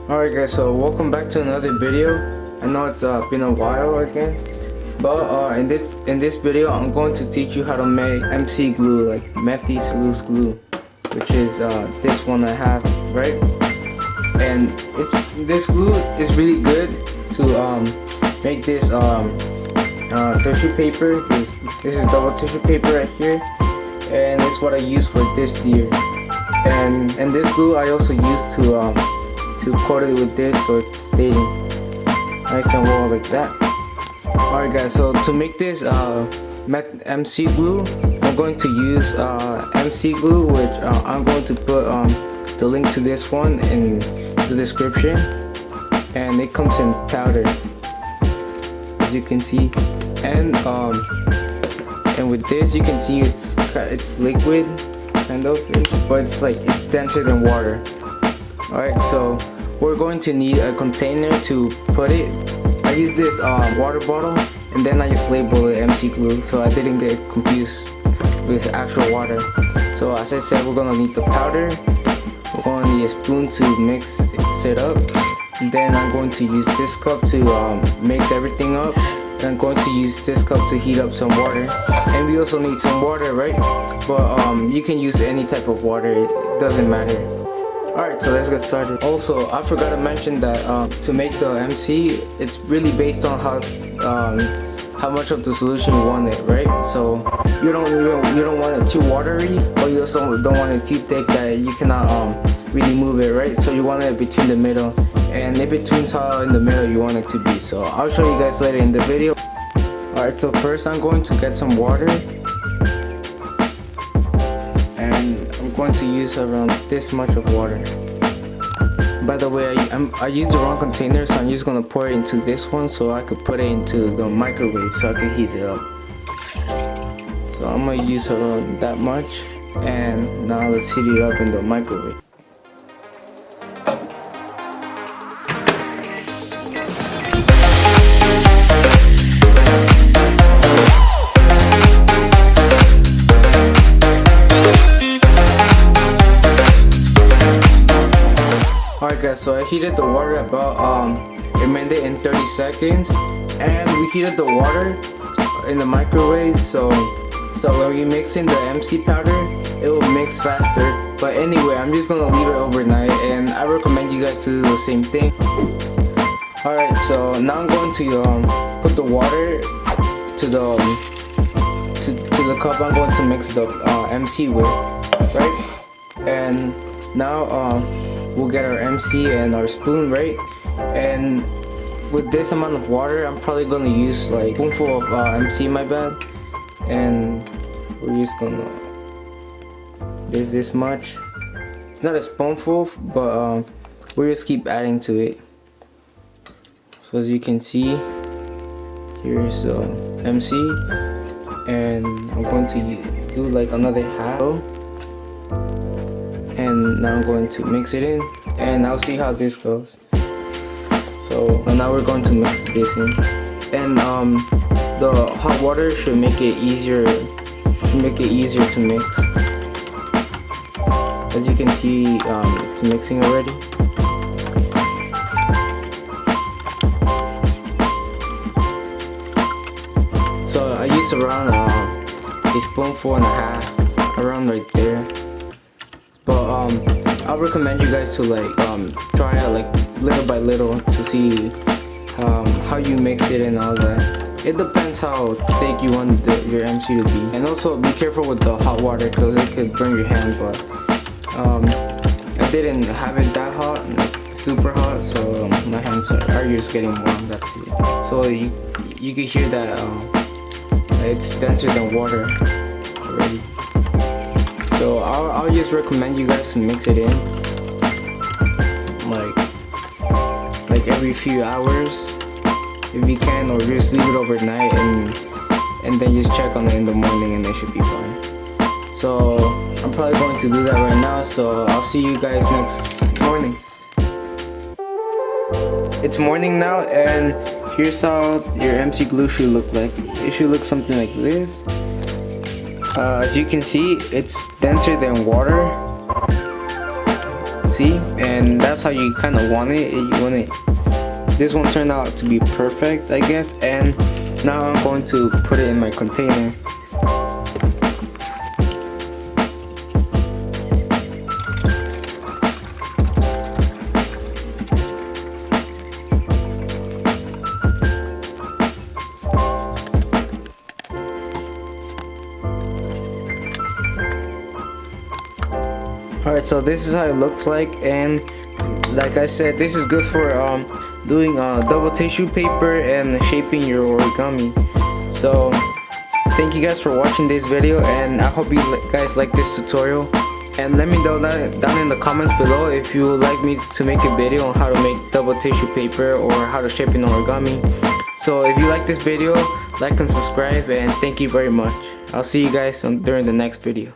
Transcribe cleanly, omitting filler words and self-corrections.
Alright guys, so welcome back to another video. I know it's been a while again, but in this video I'm going to teach you how to make MC glue, like Methyl Cellulose glue, which is this one I have, right? And this glue is really good to make this tissue paper. This is double tissue paper right here, and it's what I use for this deer. And this glue I also use to coat it with this so it's staying nice and well like that. Alright guys, so to make this MC glue, I'm going to use MC glue, which I'm going to put the link to this one in the description, and it comes in powder, as you can see, and with this you can see it's liquid kind of, but it's denser than water. Alright, so we're going to need a container to put it. I use this water bottle, and then I just label it MC glue so I didn't get confused with actual water. So as I said, we're gonna need the powder, we're gonna need a spoon to mix it up, and then I'm going to use this cup to mix everything up, and I'm going to use this cup to heat up some water. And we also need some water, right? But you can use any type of water, it doesn't matter. Alright, so let's get started. Also, I forgot to mention that to make the MC, it's really based on how much of the solution you want it, right? So you don't want it too watery, but you also don't want it too thick that you cannot really move it, right? So you want it between the middle, and in between how in the middle you want it to be. So I'll show you guys later in the video. Alright, so first I'm going to get some water, and I'm going to use around this much of water. By the way, I used the wrong container, so I'm just gonna pour it into this one so I could put it into the microwave so I could heat it up. So I'm gonna use around that much, and now let's heat it up in the microwave. Alright guys, so I heated the water about it made it in 30 seconds, and we heated the water in the microwave, so when you mix in the MC powder, it will mix faster. But anyway, I'm just gonna leave it overnight, and I recommend you guys to do the same thing. Alright, so now I'm going to put the water to the cup I'm going to mix the MC with, right? And now we'll get our MC and our spoon, right? And with this amount of water, I'm probably gonna use like a spoonful of MC, my bad. And we're just gonna, there's this much. It's not a spoonful, but we just keep adding to it. So as you can see, here's MC, and I'm going to do like another half. And now I'm going to mix it in, and I'll see how this goes. So now we're going to mix this in, and the hot water should make it easier to mix. As you can see, it's mixing already. So I used around a spoonful and a half, around right there. But I'll recommend you guys to like try out like little by little to see how you mix it and all that. It depends how thick you want your MC to be, and also be careful with the hot water because it could burn your hand. But I didn't have it that hot, like super hot, so my hands are just getting warm. That's it. So you can hear that it's denser than water already. So I'll just recommend you guys to mix it in like every few hours if you can, or just leave it overnight and then just check on it in the morning and it should be fine. So I'm probably going to do that right now, so I'll see you guys next morning. It's morning now, and here's how your MC glue should look like. It should look something like this. As you can see, it's denser than water. See, and that's how you kind of want it. You want it. This one turned out to be perfect, I guess, and now I'm going to put it in my container. Alright, so this is how it looks like, and like I said, this is good for doing double tissue paper and shaping your origami. So thank you guys for watching this video, and I hope you guys like this tutorial, and let me know down in the comments below if you would like me to make a video on how to make double tissue paper or how to shape an origami. So if you like this video, like and subscribe, and thank you very much. I'll see you guys during the next video.